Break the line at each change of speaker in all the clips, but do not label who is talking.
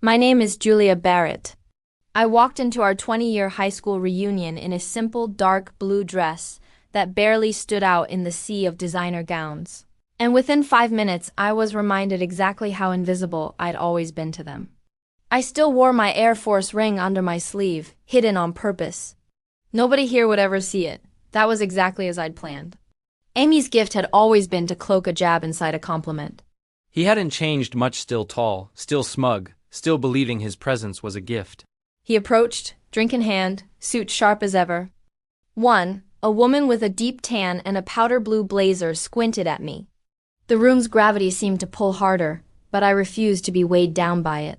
My name is Julia Barrett. I walked into our 20-year high school reunion in a simple dark blue dress that barely stood out in the sea of designer gowns. And within 5 minutes, I was reminded exactly how invisible I'd always been to them. I still wore my Air Force ring under my sleeve, hidden on purpose. Nobody here would ever see it. That was exactly as I'd planned. Amy's gift had always been to cloak a jab inside a compliment.
He hadn't changed much, still tall, still smug, still believing his presence was a gift.
He approached, drink in hand, suit sharp as ever. A woman with a deep tan and a powder blue blazer squinted at me. The room's gravity seemed to pull harder, but I refused to be weighed down by it.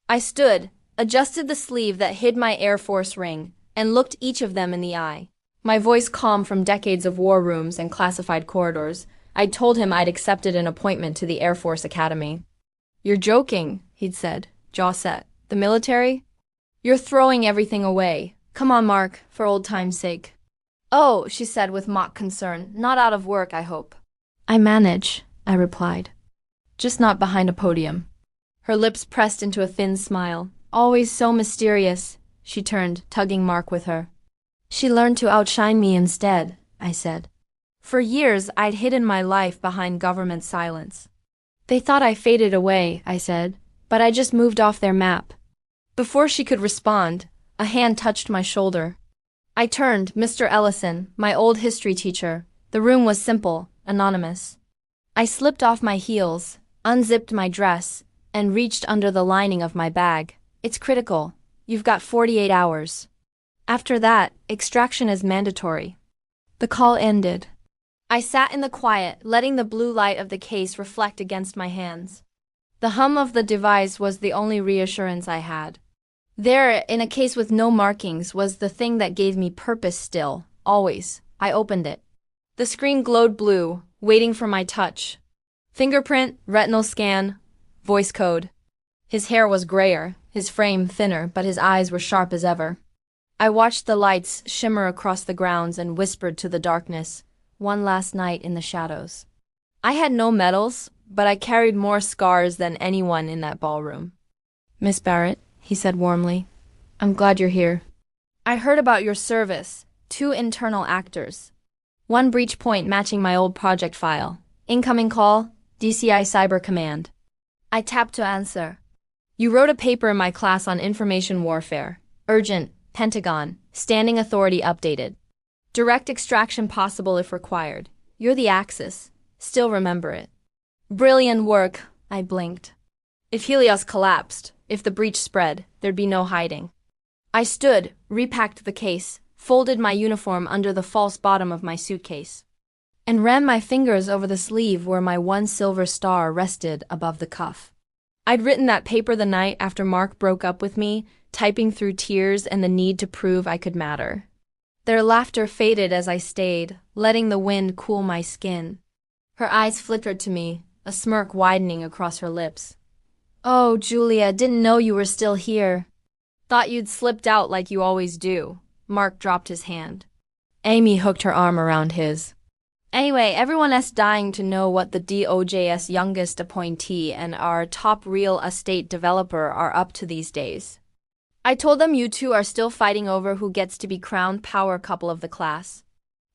I stood, adjusted the sleeve that hid my Air Force ring, and looked each of them in the eye. My voice calm from decades of war rooms and classified corridors, I told him I'd accepted an appointment to the Air Force Academy. "You're joking," he'd said, jaw set. "The military? You're throwing everything away. Come on, Mark, for old time's sake." "Oh," she said with mock concern, "not out of work, I hope." "I manage," I replied. "Just not behind a podium." Her lips pressed into a thin smile. "Always so mysterious." She turned, tugging Mark with her. "She learned to outshine me instead," I said. For years, I'd hidden my life behind government silence. "They thought I faded away," I said, "but I just moved off their map." Before she could respond, a hand touched my shoulder. I turned, Mr. Ellison, my old history teacher. The room was simple, anonymous. I slipped off my heels, unzipped my dress, and reached under the lining of my bag. "It's critical. You've got 48 hours. After that, extraction is mandatory." The call ended. I sat in the quiet, letting the blue light of the case reflect against my hands. The hum of the device was the only reassurance I had. There, in a case with no markings, was the thing that gave me purpose still, always. I opened it. The screen glowed blue, waiting for my touch. Fingerprint, retinal scan, voice code. His hair was grayer, his frame thinner, but his eyes were sharp as ever. I watched the lights shimmer across the grounds and whispered to the darkness, "One last night in the shadows." I had no medals, but I carried more scars than anyone in that ballroom. "Miss Barrett," he said warmly, "I'm glad you're here. I heard about your service, 2 internal actors. One breach point matching my old project file. Incoming call, DCI Cyber Command." I tapped to answer. "You wrote a paper in my class on information warfare. Urgent, Pentagon, standing authority updated. Direct extraction possible if required. You're the Axis. Still remember it." "Brilliant work," I blinked. If Helios collapsed, if the breach spread, there'd be no hiding. I stood, repacked the case, folded my uniform under the false bottom of my suitcase, and ran my fingers over the sleeve where my 1 silver star rested above the cuff. I'd written that paper the night after Mark broke up with me, typing through tears and the need to prove I could matter. Their laughter faded as I stayed, letting the wind cool my skin. Her eyes flickered to me, a smirk widening across her lips. "Oh, Julia, didn't know you were still here. Thought you'd slipped out like you always do." Mark dropped his hand. Amy hooked her arm around his. "Anyway, everyone's dying to know what the DOJ's youngest appointee and our top real estate developer are up to these days. I told them you two are still fighting over who gets to be crowned power couple of the class."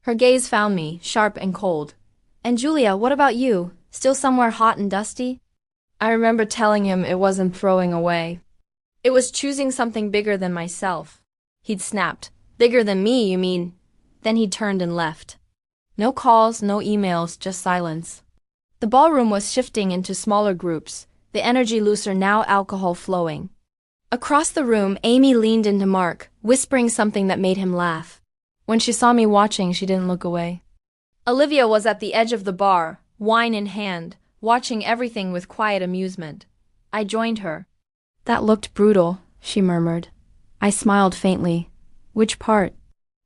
Her gaze found me, sharp and cold. "And Julia, what about you? Still somewhere hot and dusty?" I remember telling him it wasn't throwing away. It was choosing something bigger than myself. He'd snapped. "Bigger than me, you mean?" Then he turned and left. No calls, no emails, just silence. The ballroom was shifting into smaller groups, the energy looser, now alcohol flowing. Across the room, Amy leaned into Mark, whispering something that made him laugh. When she saw me watching, she didn't look away. Olivia was at the edge of the bar, wine in hand, watching everything with quiet amusement. I joined her. "That looked brutal," she murmured. I smiled faintly. "Which part?"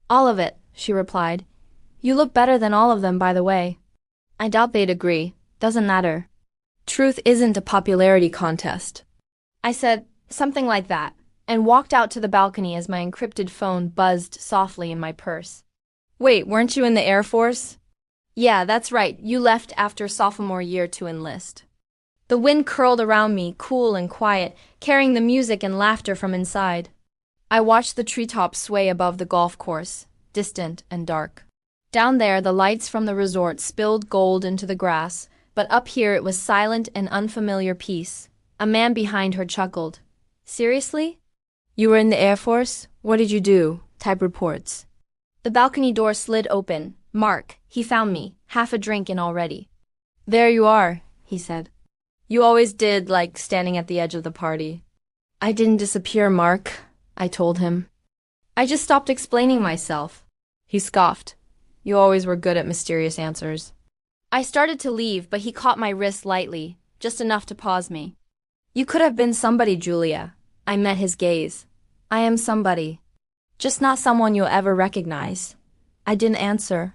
"All of it," she replied. "You look better than all of them, by the way." I doubt they'd agree. Doesn't matter. Truth isn't a popularity contest. I said, something like that, and walked out to the balcony as my encrypted phone buzzed softly in my purse. "Wait, weren't you in the Air Force?" "Yeah, that's right. You left after sophomore year to enlist." The wind curled around me, cool and quiet, carrying the music and laughter from inside. I watched the treetops sway above the golf course, distant and dark. Down there, the lights from the resort spilled gold into the grass, but up here it was silent and unfamiliar peace. A man behind her chuckled. Seriously? You were in the Air Force? What did you do? Type reports. The balcony door slid open. Mark, he found me, half a drink in already. There you are, he said. You always did like standing at the edge of the party. I didn't disappear, Mark, I told him. I just stopped explaining myself. He scoffed. You always were good at mysterious answers. I started to leave, but he caught my wrist lightly, just enough to pause me. You could have been somebody, Julia. I met his gaze. I am somebody. Just not someone you'll ever recognize. I didn't answer.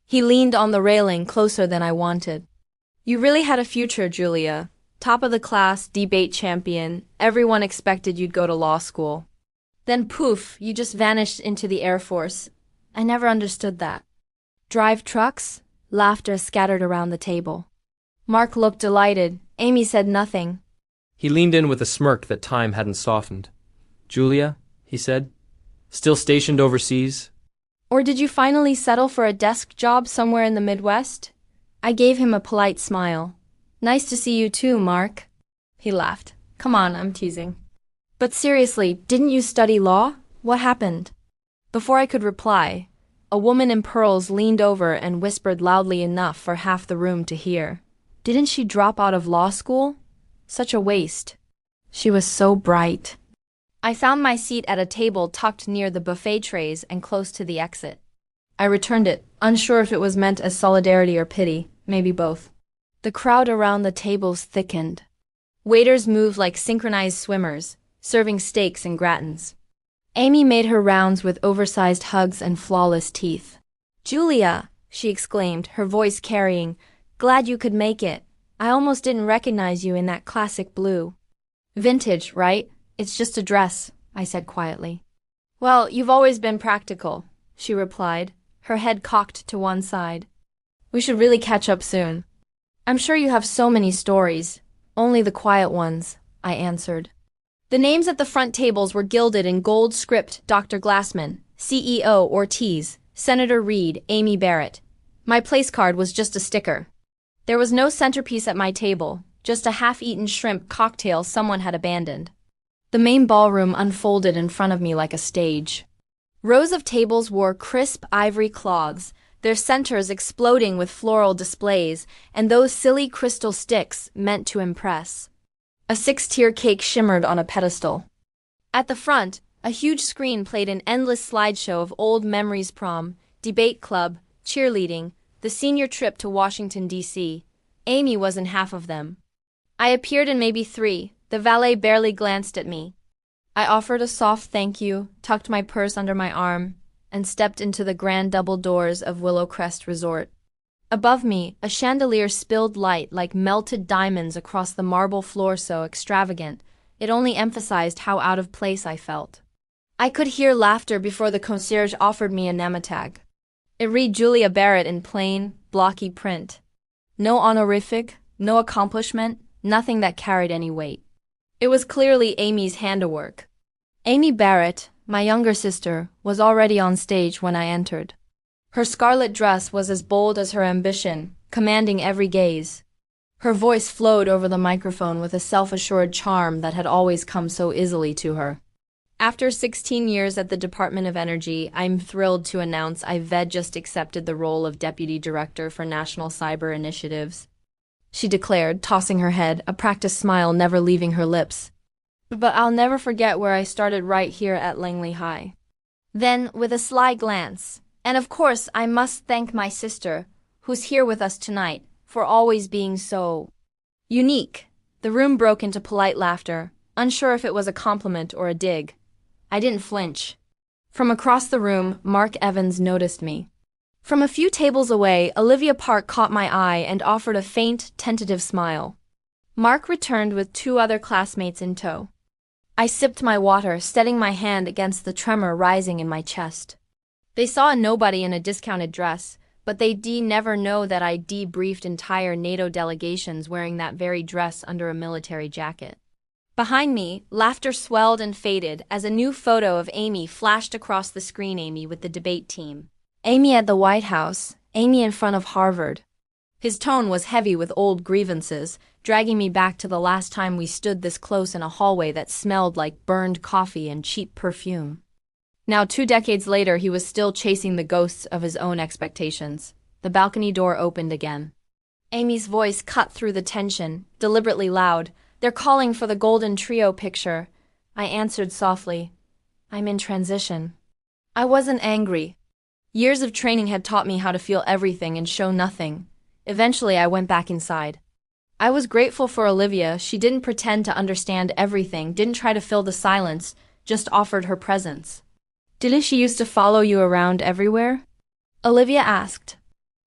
He leaned on the railing closer than I wanted. You really had a future, Julia. Top of the class, debate champion. Everyone expected you'd go to law school. Then poof, you just vanished into the Air Force. I never understood that. Drive trucks? Laughter scattered around the table. Mark looked delighted. Amy said nothing.
He leaned in with a smirk that time hadn't softened. Julia, he said, still stationed overseas?
Or did you finally settle for a desk job somewhere in the Midwest? I gave him a polite smile. Nice to see you too, Mark. He laughed. Come on, I'm teasing. But seriously, didn't you study law? What happened? Before I could reply, a woman in pearls leaned over and whispered loudly enough for half the room to hear. Didn't she drop out of law school? Such a waste. She was so bright. I found my seat at a table tucked near the buffet trays and close to the exit. I returned it, unsure if it was meant as solidarity or pity, maybe both. The crowd around the tables thickened. Waiters moved like synchronized swimmers, serving steaks and gratins. Amy made her rounds with oversized hugs and flawless teeth. Julia, she exclaimed, her voice carrying, glad you could make it. I almost didn't recognize you in that classic blue. Vintage, right? It's just a dress, I said quietly. Well, you've always been practical, she replied, her head cocked to one side. We should really catch up soon. I'm sure you have so many stories. Only the quiet ones, I answered. The names at the front tables were gilded in gold script: Dr. Glassman, CEO Ortiz, Senator Reed, Amy Barrett. My place card was just a sticker. There was no centerpiece at my table, just a half-eaten shrimp cocktail someone had abandoned. The main ballroom unfolded in front of me like a stage. Rows of tables wore crisp ivory cloths, their centers exploding with floral displays, and those silly crystal sticks meant to impress. A 6-tier cake shimmered on a pedestal. At the front, a huge screen played an endless slideshow of old memories: prom, debate club, cheerleading, the senior trip to Washington, D.C. Amy was in half of them. I appeared in maybe 3. The valet barely glanced at me. I offered a soft thank you, tucked my purse under my arm, and stepped into the grand double doors of Willow Crest Resort. Above me, a chandelier spilled light like melted diamonds across the marble floor, so extravagant, it only emphasized how out of place I felt. I could hear laughter before the concierge offered me a name tag. It read Julia Barrett in plain, blocky print. No honorific, no accomplishment, nothing that carried any weight. It was clearly Amy's handiwork. Amy Barrett, my younger sister, was already on stage when I entered. Her scarlet dress was as bold as her ambition, commanding every gaze. Her voice flowed over the microphone with a self-assured charm that had always come so easily to her. After 16 years at the Department of Energy, I'm thrilled to announce I've just accepted the role of Deputy Director for National Cyber Initiatives, she declared, tossing her head, a practiced smile never leaving her lips. But I'll never forget where I started, right here at Langley High. Then, with a sly glance, and of course I must thank my sister, who's here with us tonight, for always being so unique. The room broke into polite laughter, unsure if it was a compliment or a dig. I didn't flinch. From across the room, Mark Evans noticed me. From a few tables away, Olivia Park caught my eye and offered a faint, tentative smile. Mark returned with 2 other classmates in tow. I sipped my water, steadying my hand against the tremor rising in my chest. They saw a nobody in a discounted dress, But they never know that I debriefed entire NATO delegations wearing that very dress under a military jacket. Behind me, laughter swelled and faded as a new photo of Amy flashed across the screen. Amy with the debate team. Amy at the White House, Amy in front of Harvard. His tone was heavy with old grievances, dragging me back to the last time we stood this close in a hallway that smelled like burned coffee and cheap perfume. Now 2 decades later, he was still chasing the ghosts of his own expectations. The balcony door opened again. Amy's voice cut through the tension, deliberately loud. "They're calling for the golden trio picture." I answered softly, "I'm in transition." I wasn't angry. Years of training had taught me how to feel everything and show nothing. Eventually, I went back inside. I was grateful for Olivia. She didn't pretend to understand everything, didn't try to fill the silence, just offered her presence. "Did she used to follow you around everywhere?" Olivia asked.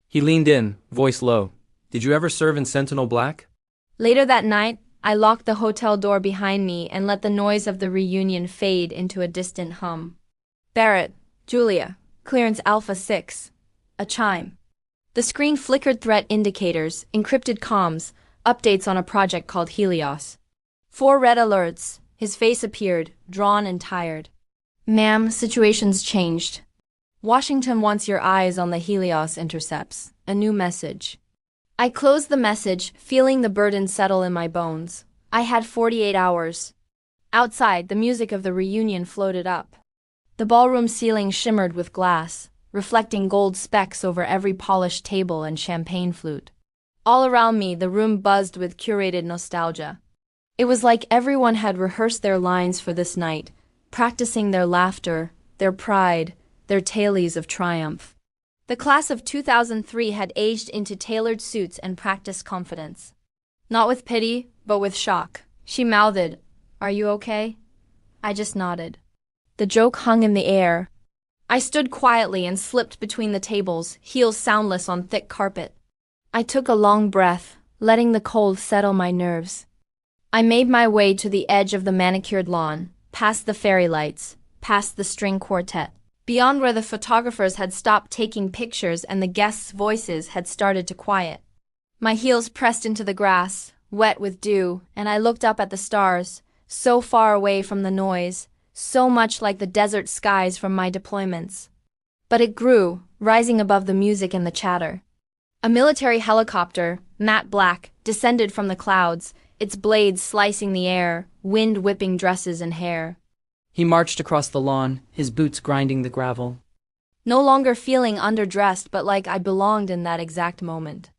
He leaned in, voice low. "Did you ever serve in Sentinel Black?"
Later that night, I locked the hotel door behind me and let the noise of the reunion fade into a distant hum. "Barrett, Julia, clearance Alpha 6. A chime." The screen flickered threat indicators, encrypted comms, updates on a project called Helios. 4 red alerts. His face appeared, drawn and tired. "Ma'am, situation's changed. Washington wants your eyes on the Helios intercepts. A new message." I closed the message, feeling the burden settle in my bones. I had 48 hours. Outside, the music of the reunion floated up. The ballroom ceiling shimmered with glass, reflecting gold specks over every polished table and champagne flute. All around me, the room buzzed with curated nostalgia. It was like everyone had rehearsed their lines for this night, practicing their laughter, their pride, their tales of triumph. The class of 2003 had aged into tailored suits and practiced confidence. Not with pity, but with shock. She mouthed, "Are you okay?" I just nodded. The joke hung in the air. I stood quietly and slipped between the tables, heels soundless on thick carpet. I took a long breath, letting the cold settle my nerves. I made my way to the edge of the manicured lawn, past the fairy lights, past the string quartet, beyond where the photographers had stopped taking pictures and the guests' voices had started to quiet. My heels pressed into the grass, wet with dew, and I looked up at the stars, so far away from the noise, so much like the desert skies from my deployments. But it grew, rising above the music and the chatter. A military helicopter, matte black, descended from the clouds, its blades slicing the air, wind whipping dresses and hair.
He marched across the lawn, his boots grinding the gravel.
No longer feeling underdressed, but like I belonged in that exact moment.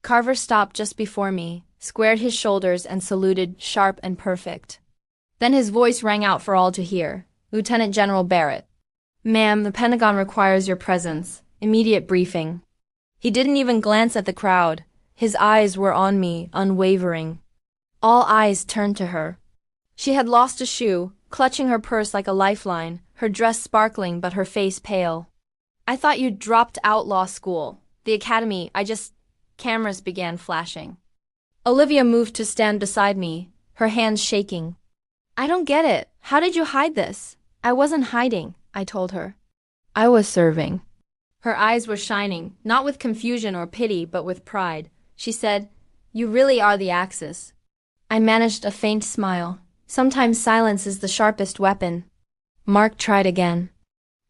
Carver stopped just before me, squared his shoulders and saluted, sharp and perfect. Then his voice rang out for all to hear. "Lieutenant General Barrett." "Ma'am, the Pentagon requires your presence. Immediate briefing." He didn't even glance at the crowd. His eyes were on me, unwavering. All eyes turned to her. She had lost a shoe, clutching her purse like a lifeline, her dress sparkling but her face pale. "I thought you'd dropped out law school. The academy, Cameras began flashing. Olivia moved to stand beside me, her hands shaking. "I don't get it. How did you hide this?" "I wasn't hiding," I told her. "I was serving." Her eyes were shining, not with confusion or pity, but with pride. She said, "You really are the Axis." I managed a faint smile. Sometimes silence is the sharpest weapon. Mark tried again.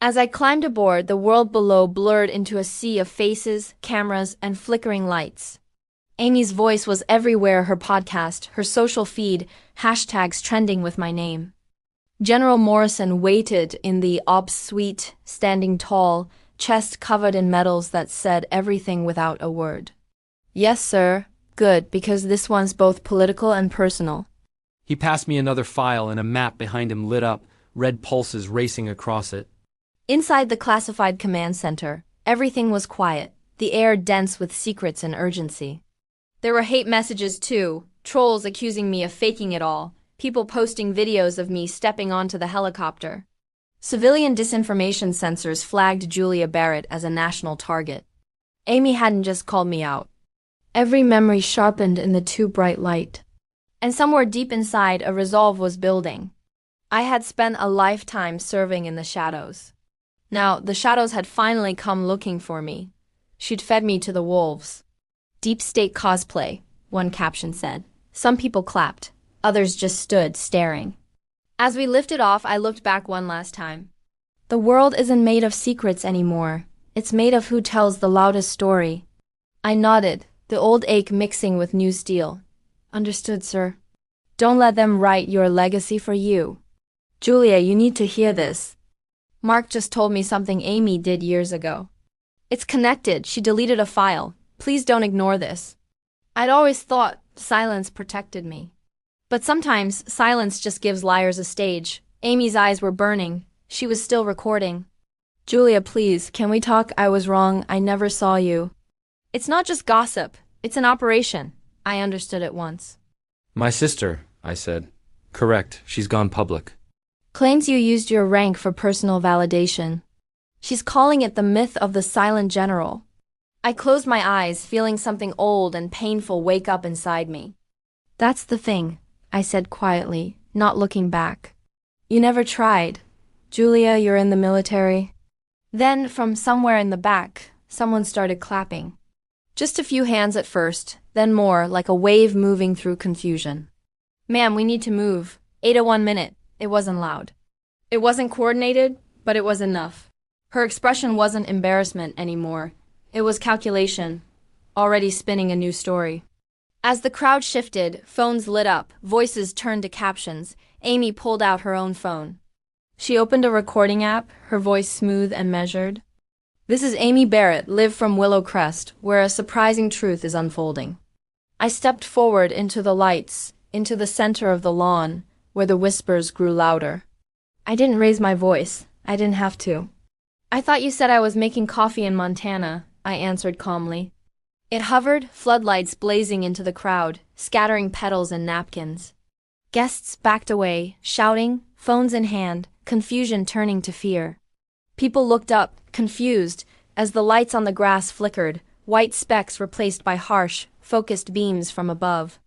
As I climbed aboard, the world below blurred into a sea of faces, cameras, and flickering lights. Amy's voice was everywhere, her podcast, her social feed, hashtags trending with my name. General Morrison waited in the ops suite, standing tall, chest covered in medals that said everything without a word. "Yes, sir. Good, because this one's both political and personal."
He passed me another file and a map behind him lit up, red pulses racing across it.
Inside the classified command center, everything was quiet, the air dense with secrets and urgency. There were hate messages too, trolls accusing me of faking it all, people posting videos of me stepping onto the helicopter. Civilian disinformation sensors flagged Julia Barrett as a national target. Amy hadn't just called me out. Every memory sharpened in the too bright light. And somewhere deep inside, a resolve was building. I had spent a lifetime serving in the shadows. Now, the shadows had finally come looking for me. She'd fed me to the wolves. Deep state cosplay, one caption said. Some people clapped. Others just stood, staring. As we lifted off, I looked back one last time. The world isn't made of secrets anymore. It's made of who tells the loudest story. I nodded, the old ache mixing with new steel. Understood, sir. Don't let them write your legacy for you. Julia, you need to hear this. Mark just told me something Amy did years ago. It's connected. She deleted a file. Please don't ignore this. I'd always thought silence protected me. But sometimes silence just gives liars a stage. Amy's eyes were burning. She was still recording. Julia, please, can we talk? I was wrong. I never saw you. It's not just gossip. It's an operation. I understood at once.
My sister, I said. Correct, she's gone public.
Claims you used your rank for personal validation. She's calling it the myth of the silent general. I closed my eyes, feeling something old and painful wake up inside me. That's the thing, I said quietly, not looking back. You never tried. Julia, you're in the military. Then, from somewhere in the back, someone started clapping. Just a few hands at first, then more, like a wave moving through confusion. Ma'am, we need to move. 8:01 minute. It wasn't loud. It wasn't coordinated, but it was enough. Her expression wasn't embarrassment anymore. It was calculation, already spinning a new story. As the crowd shifted, phones lit up, voices turned to captions. Amy pulled out her own phone. She opened a recording app, her voice smooth and measured. This is Amy Barrett, live from Willow Crest, where a surprising truth is unfolding. I stepped forward into the lights, into the center of the lawn, where the whispers grew louder. I didn't raise my voice. I didn't have to. I thought you said I was making coffee in Montana, I answered calmly. It hovered, floodlights blazing into the crowd, scattering petals and napkins. Guests backed away, shouting, phones in hand, confusion turning to fear. People looked up, confused, as the lights on the grass flickered, white specks replaced by harsh, focused beams from above.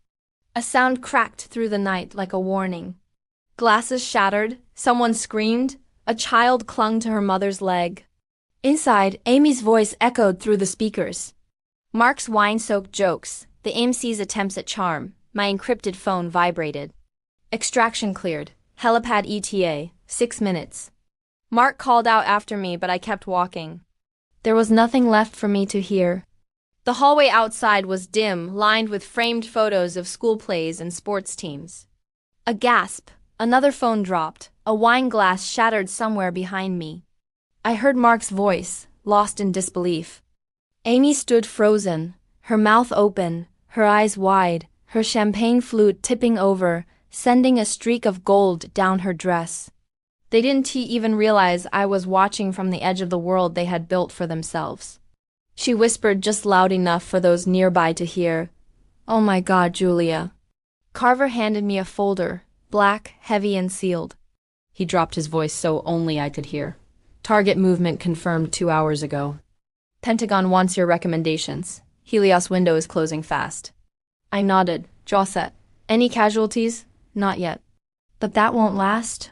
A sound cracked through the night like a warning. Glasses shattered, someone screamed, a child clung to her mother's leg. Inside, Amy's voice echoed through the speakers. Mark's wine-soaked jokes, the AMC's attempts at charm, my encrypted phone vibrated. Extraction cleared. Helipad ETA, 6 minutes. Mark called out after me, but I kept walking. There was nothing left for me to hear. The hallway outside was dim, lined with framed photos of school plays and sports teams. A gasp. Another phone dropped. A wine glass shattered somewhere behind me. I heard Mark's voice, lost in disbelief. Amy stood frozen, her mouth open, her eyes wide, her champagne flute tipping over, sending a streak of gold down her dress. They didn't even realize I was watching from the edge of the world they had built for themselves. She whispered just loud enough for those nearby to hear. Oh my God, Julia. Carver handed me a folder, black, heavy and sealed. He dropped his voice so only I could hear. Target movement confirmed 2 hours ago. Pentagon wants your recommendations. Helios window is closing fast. I nodded, jaw set. Any casualties? Not yet. But that won't last?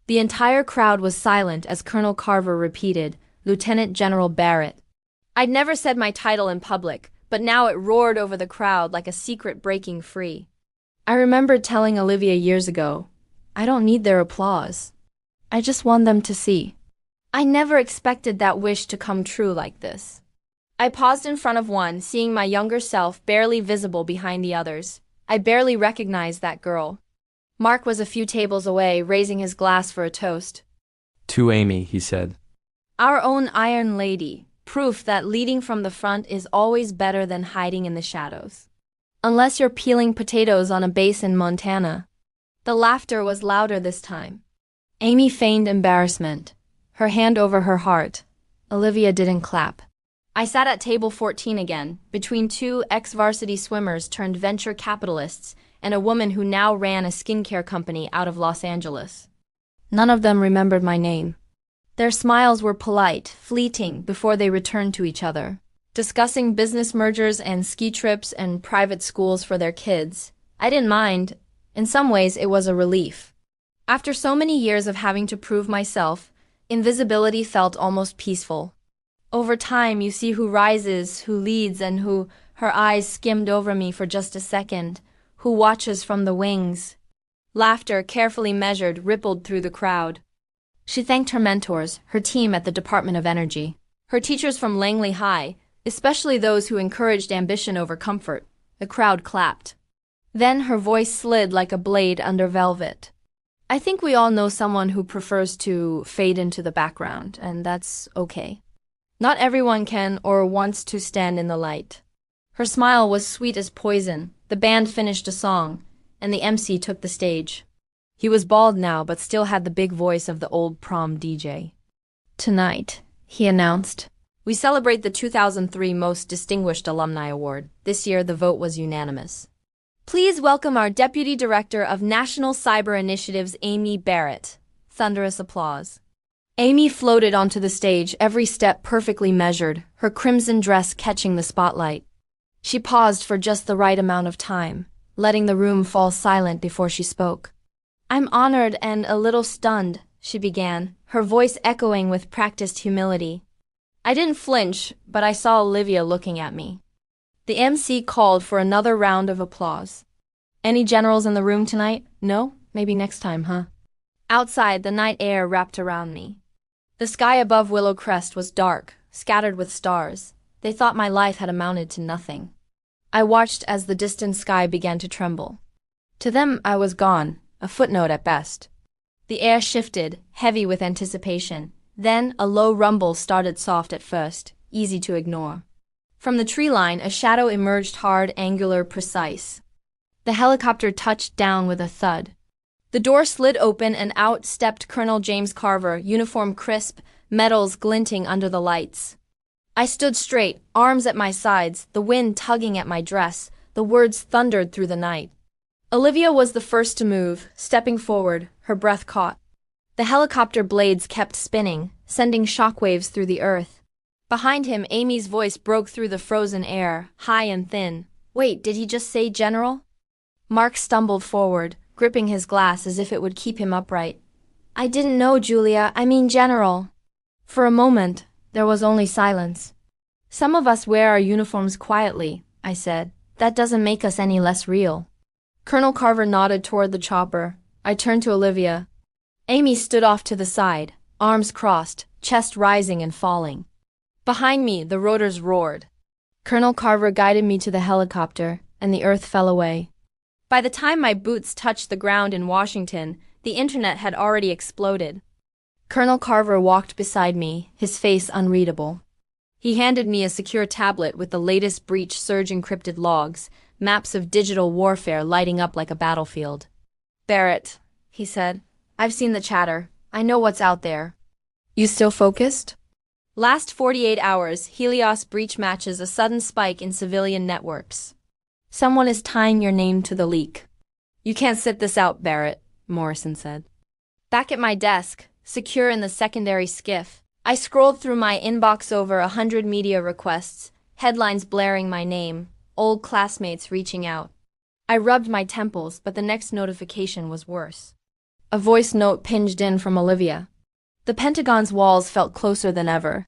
The entire crowd was silent as Colonel Carver repeated, Lieutenant General Barrett. I'd never said my title in public, but now it roared over the crowd like a secret breaking free. I remembered telling Olivia years ago, I don't need their applause. I just want them to see. I never expected that wish to come true like this. I paused in front of one, seeing my younger self barely visible behind the others. I barely recognized that girl. Mark was a few tables away, raising his glass for a toast.
To Amy, he said.
Our own Iron Lady, proof that leading from the front is always better than hiding in the shadows. Unless you're peeling potatoes on a base in Montana. The laughter was louder this time. Amy feigned embarrassment, her hand over her heart. Olivia didn't clap. I sat at table 14 again, between two ex-varsity swimmers turned venture capitalists and a woman who now ran a skincare company out of Los Angeles. None of them remembered my name. Their smiles were polite, fleeting, before they returned to each other, discussing business mergers and ski trips and private schools for their kids. I didn't mind. In some ways, it was a relief. After so many years of having to prove myself, invisibility felt almost peaceful. Over time, you see who rises, who leads, and who, her eyes skimmed over me for just a second, who watches from the wings. Laughter, carefully measured, rippled through the crowd. She thanked her mentors, her team at the Department of Energy, her teachers from Langley High, especially those who encouraged ambition over comfort. The crowd clapped. Then her voice slid like a blade under velvet. I think we all know someone who prefers to fade into the background, and that's okay. Not everyone can or wants to stand in the light. Her smile was sweet as poison. The band finished a song, and the MC took the stage. He was bald now, but still had the big voice of the old prom DJ. Tonight, he announced, we celebrate the 2003 Most Distinguished Alumni Award. This year, the vote was unanimous. Please welcome our Deputy Director of National Cyber Initiatives, Amy Barrett. Thunderous applause. Amy floated onto the stage, every step perfectly measured, her crimson dress catching the spotlight. She paused for just the right amount of time, letting the room fall silent before she spoke. I'm honored and a little stunned, she began, her voice echoing with practiced humility. I didn't flinch, but I saw Olivia looking at me. The MC called for another round of applause. Any generals in the room tonight? No? Maybe next time, huh? Outside, the night air wrapped around me. The sky above Willow Crest was dark, scattered with stars. They thought my life had amounted to nothing. I watched as the distant sky began to tremble. To them, I was gone, a footnote at best. The air shifted, heavy with anticipation. Then, a low rumble started soft at first, easy to ignore. From the tree line, a shadow emerged hard, angular, precise. The helicopter touched down with a thud. The door slid open and out stepped Colonel James Carver, uniform crisp, medals glinting under the lights. I stood straight, arms at my sides, the wind tugging at my dress. The words thundered through the night. Olivia was the first to move, stepping forward, her breath caught. The helicopter blades kept spinning, sending shockwaves through the earth. Behind him, Amy's voice broke through the frozen air, high and thin. Wait, did he just say general? Mark stumbled forward, gripping his glass as if it would keep him upright. I didn't know, Julia. I mean general. For a moment, there was only silence. Some of us wear our uniforms quietly, I said. That doesn't make us any less real. Colonel Carver nodded toward the chopper. I turned to Olivia. Amy stood off to the side, arms crossed, chest rising and falling. Behind me, the rotors roared. Colonel Carver guided me to the helicopter, and the earth fell away. By the time my boots touched the ground in Washington, the internet had already exploded. Colonel Carver walked beside me, his face unreadable. He handed me a secure tablet with the latest breach surge encrypted logs, maps of digital warfare lighting up like a battlefield. Barrett, he said, I've seen the chatter. I know what's out there. You still focused? Last 48 hours, Helios breach matches a sudden spike in civilian networks. Someone is tying your name to the leak. You can't sit this out, Barrett, Morrison said. Back at my desk, secure in the secondary skiff, I scrolled through my inbox over 100 media requests, headlines blaring my name, old classmates reaching out. I rubbed my temples, but the next notification was worse. A voice note pinged in from Olivia. The Pentagon's walls felt closer than ever.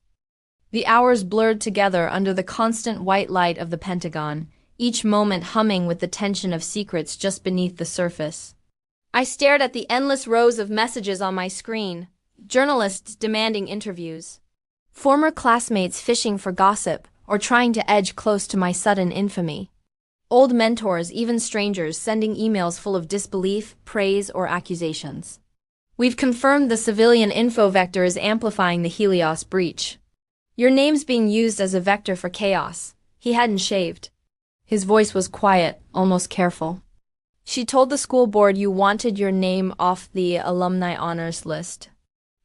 The hours blurred together under the constant white light of the Pentagon, each moment humming with the tension of secrets just beneath the surface. I stared at the endless rows of messages on my screen, journalists demanding interviews, former classmates fishing for gossip or trying to edge close to my sudden infamy, old mentors, even strangers, sending emails full of disbelief, praise, or accusations. We've confirmed the civilian info vector is amplifying the Helios breach. Your name's being used as a vector for chaos. He hadn't shaved. His voice was quiet, almost careful. She told the school board you wanted your name off the alumni honors list.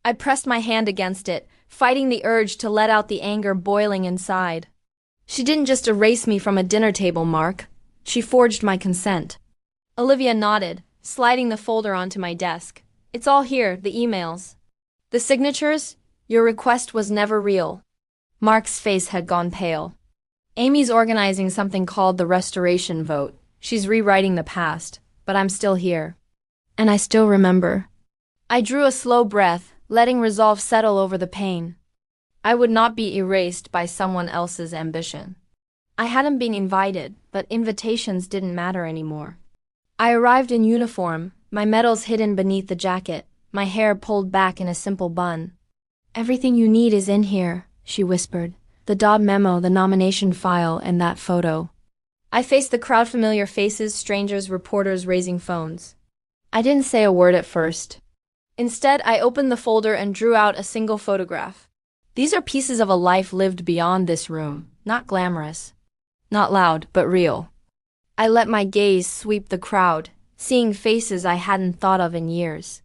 I pressed my hand against it, fighting the urge to let out the anger boiling inside. She didn't just erase me from a dinner table, Mark. She forged my consent. Olivia nodded, sliding the folder onto my desk. It's all here, the emails. The signatures? Your request was never real. Mark's face had gone pale. Amy's organizing something called the Restoration Vote. She's rewriting the past, but I'm still here. And I still remember. I drew a slow breath, letting resolve settle over the pain. I would not be erased by someone else's ambition. I hadn't been invited, but invitations didn't matter anymore. I arrived in uniform, my medals hidden beneath the jacket, my hair pulled back in a simple bun. "Everything you need is in here," she whispered. "The job memo, the nomination file, and that photo." I faced the crowd, familiar faces, strangers, reporters raising phones. I didn't say a word at first. Instead, I opened the folder and drew out a single photograph. These are pieces of a life lived beyond this room, not glamorous, not loud, but real. I let my gaze sweep the crowd, seeing faces I hadn't thought of in years.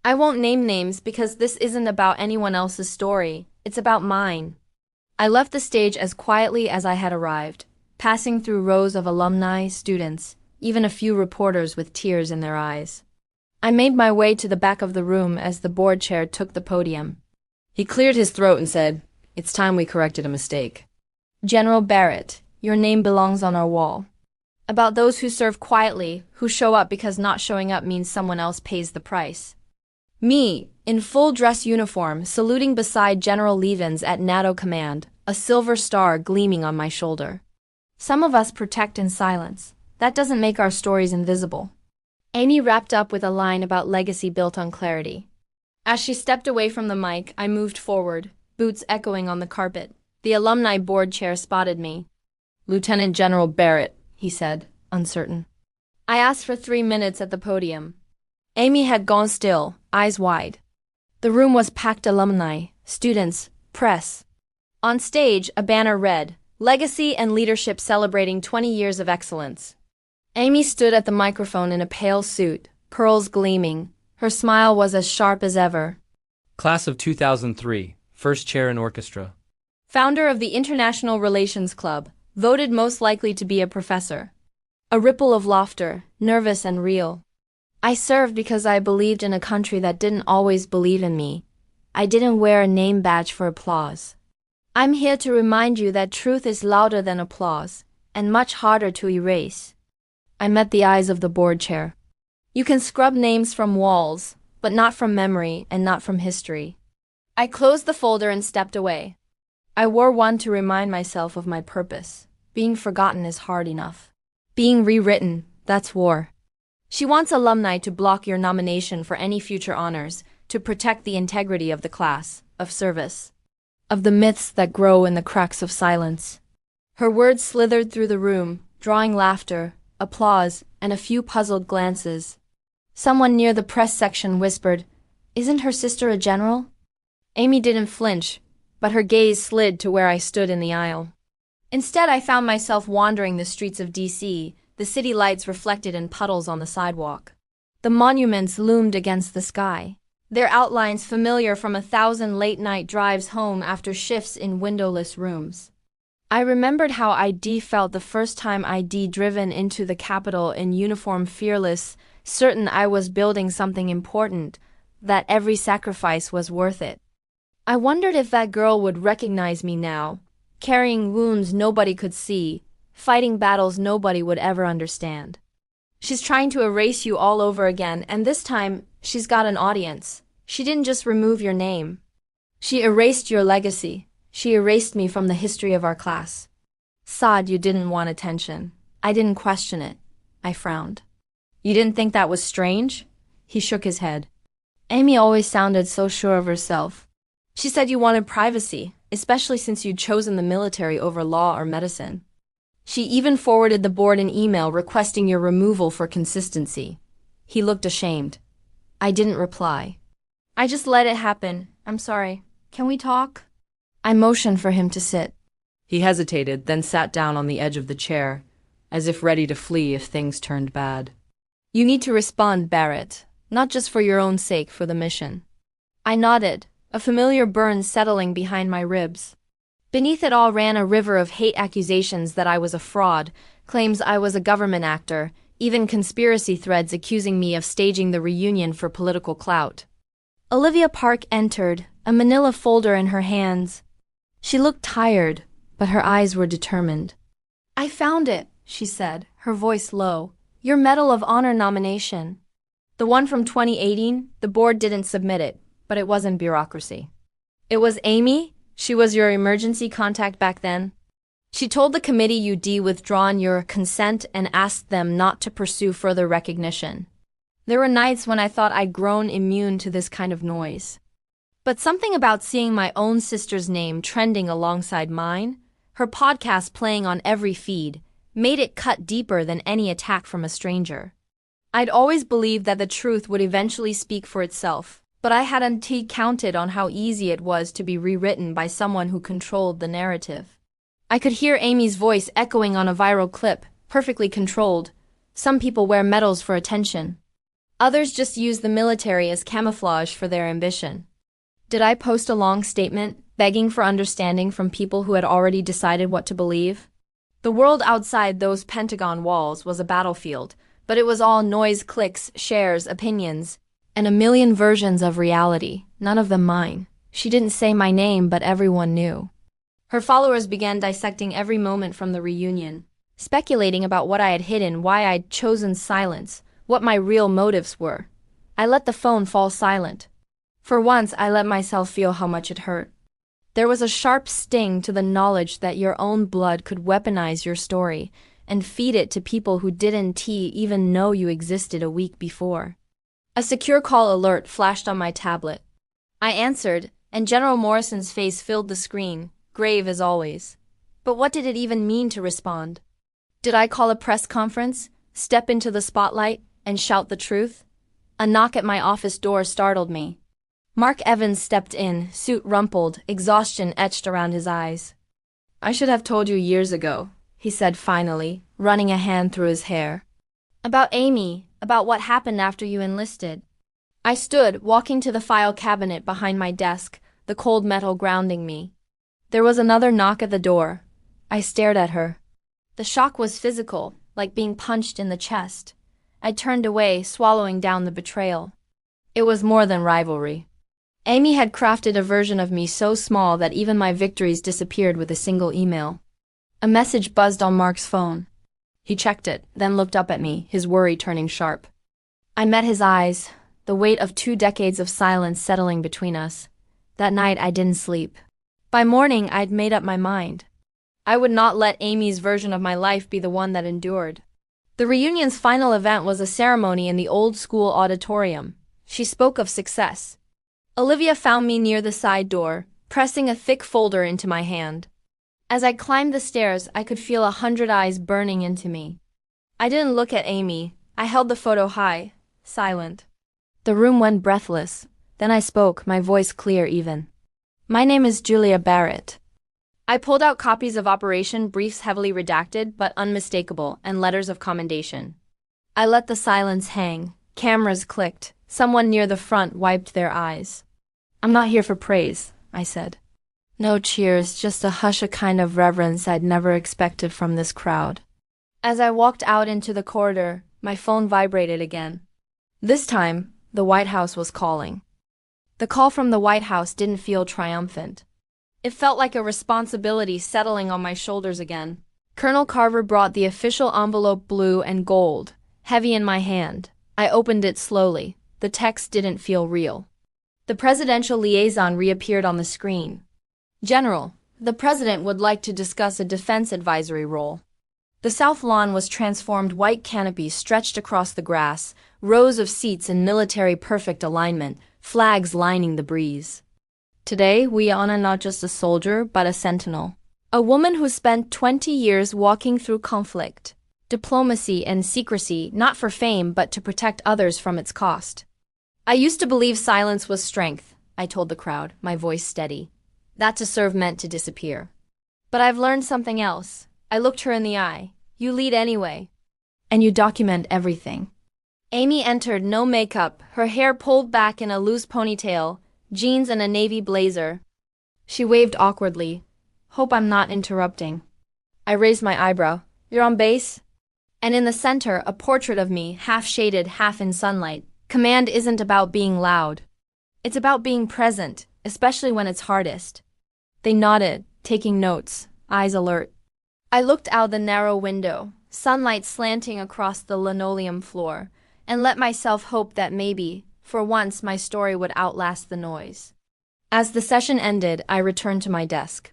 I won't name names because this isn't about anyone else's story, it's about mine. I left the stage as quietly as I had arrived, passing through rows of alumni, students, even a few reporters with tears in their eyes. I made my way to the back of the room as the board chair took the podium. He cleared his throat and said, "It's time we corrected a mistake. General Barrett, your name belongs on our wall. About those who serve quietly, who show up because not showing up means someone else pays the price." Me, in full dress uniform, saluting beside General Levins at NATO command, a silver star gleaming on my shoulder. Some of us protect in silence. That doesn't make our stories invisible. Amy wrapped up with a line about legacy built on clarity. As she stepped away from the mic, I moved forward, boots echoing on the carpet. The alumni board chair spotted me. "Lieutenant General Barrett," he said, uncertain. I asked for 3 minutes at the podium. Amy had gone still, eyes wide. The room was packed, alumni, students, press. On stage, a banner read, "Legacy and Leadership Celebrating 20 Years of Excellence." Amy stood at the microphone in a pale suit, pearls gleaming. Her smile was as sharp as ever.
Class of 2003, first chair in orchestra.
Founder of the International Relations Club, voted most likely to be a professor. A ripple of laughter, nervous and real. I served because I believed in a country that didn't always believe in me. I didn't wear a name badge for applause. I'm here to remind you that truth is louder than applause, and much harder to erase. I met the eyes of the board chair. You can scrub names from walls, but not from memory and not from history. I closed the folder and stepped away. I wore one to remind myself of my purpose. Being forgotten is hard enough. Being rewritten, that's war. She wants alumni to block your nomination for any future honors, to protect the integrity of the class, of service, of the myths that grow in the cracks of silence. Her words slithered through the room, drawing laughter, applause, and a few puzzled glances. Someone near the press section whispered, "Isn't her sister a general?" Amy didn't flinch, but her gaze slid to where I stood in the aisle. Instead, I found myself wandering the streets of D.C., the city lights reflected in puddles on the sidewalk. The monuments loomed against the sky, their outlines familiar from 1,000 late-night drives home after shifts in windowless rooms. I remembered how I'd felt the first time I'd driven into the Capitol in uniform, fearless, certain I was building something important, that every sacrifice was worth it. I wondered if that girl would recognize me now, carrying wounds nobody could see, fighting battles nobody would ever understand. She's trying to erase you all over again, and this time, she's got an audience. She didn't just remove your name. She erased your legacy. She erased me from the history of our class. Saad, you didn't want attention. I didn't question it. I frowned. You didn't think that was strange? He shook his head. Amy always sounded so sure of herself. She said you wanted privacy, especially since you'd chosen the military over law or medicine. She even forwarded the board an email requesting your removal for consistency. He looked ashamed. I didn't reply. I just let it happen. I'm sorry. Can we talk? I motioned for him to sit.
He hesitated, then sat down on the edge of the chair, as if ready to flee if things turned bad.
You need to respond, Barrett, not just for your own sake, for the mission. I nodded, a familiar burn settling behind my ribs. Beneath it all ran a river of hate accusations that I was a fraud, claims I was a government actor, even conspiracy threads accusing me of staging the reunion for political clout. Olivia Park entered, a manila folder in her hands. She looked tired, but her eyes were determined. I found it, she said, her voice low. Your Medal of Honor nomination. The one from 2018, the board didn't submit it, but it wasn't bureaucracy. It was Amy. She was your emergency contact back then? She told the committee you'd withdrawn your consent and asked them not to pursue further recognition. There were nights when I thought I'd grown immune to this kind of noise. But something about seeing my own sister's name trending alongside mine, her podcast playing on every feed, made it cut deeper than any attack from a stranger. I'd always believed that the truth would eventually speak for itself, but I hadn't counted on how easy it was to be rewritten by someone who controlled the narrative. I could hear Amy's voice echoing on a viral clip, perfectly controlled. Some people wear medals for attention. Others just use the military as camouflage for their ambition. Did I post a long statement, begging for understanding from people who had already decided what to believe? The world outside those Pentagon walls was a battlefield, but it was all noise, clicks, shares, opinions, and a million versions of reality, none of them mine. She didn't say my name, but everyone knew. Her followers began dissecting every moment from the reunion, speculating about what I had hidden, why I'd chosen silence, what my real motives were. I let the phone fall silent. For once, I let myself feel how much it hurt. There was a sharp sting to the knowledge that your own blood could weaponize your story and feed it to people who didn't even know you existed a week before. A secure call alert flashed on my tablet. I answered, and General Morrison's face filled the screen, grave as always. But what did it even mean to respond? Did I call a press conference, step into the spotlight, and shout the truth? A knock at my office door startled me. Mark Evans stepped in, suit rumpled, exhaustion etched around his eyes. "I should have told you years ago," he said finally, running a hand through his hair. "About Amy, about what happened after you enlisted." I stood, walking to the file cabinet behind my desk, the cold metal grounding me. There was another knock at the door. I stared at her. The shock was physical, like being punched in the chest. I turned away, swallowing down the betrayal. It was more than rivalry. Amy had crafted a version of me so small that even my victories disappeared with a single email. A message buzzed on Mark's phone. He checked it, then looked up at me, his worry turning sharp. I met his eyes, the weight of 2 decades of silence settling between us. That night I didn't sleep. By morning I'd made up my mind. I would not let Amy's version of my life be the one that endured. The reunion's final event was a ceremony in the old school auditorium. She spoke of success. Olivia found me near the side door, pressing a thick folder into my hand. As I climbed the stairs, I could feel 100 eyes burning into me. I didn't look at Amy. I held the photo high, silent. The room went breathless. Then I spoke, my voice clear even. "My name is Julia Barrett." I pulled out copies of operation briefs heavily redacted but unmistakable and letters of commendation. I let the silence hang. Cameras clicked. Someone near the front wiped their eyes. "I'm not here for praise," I said. No cheers, just a hush, a kind of reverence I'd never expected from this crowd. As I walked out into the corridor, my phone vibrated again. This time, the White House was calling. The call from the White House didn't feel triumphant. It felt like a responsibility settling on my shoulders again. Colonel Carver brought the official envelope, blue and gold, heavy in my hand. I opened it slowly. The text didn't feel real. The presidential liaison reappeared on the screen. "General, the president would like to discuss a defense advisory role." The south lawn was transformed, white canopies stretched across the grass, rows of seats in military perfect alignment, flags lining the breeze. "Today, we honor not just a soldier, but a sentinel. A woman who spent 20 years walking through conflict, diplomacy, and secrecy, not for fame, but to protect others from its cost." I used to believe silence was strength, I told the crowd, my voice steady. That to serve meant to disappear. But I've learned something else. I looked her in the eye. "You lead anyway. And you document everything." Amy entered, no makeup, her hair pulled back in a loose ponytail, jeans and a navy blazer. She waved awkwardly. "Hope I'm not interrupting." I raised my eyebrow. "You're on base?" And in the center, a portrait of me, half shaded, half in sunlight. Command isn't about being loud. It's about being present, especially when it's hardest. They nodded, taking notes, eyes alert. I looked out the narrow window, sunlight slanting across the linoleum floor, and let myself hope that maybe, for once, my story would outlast the noise. As the session ended, I returned to my desk.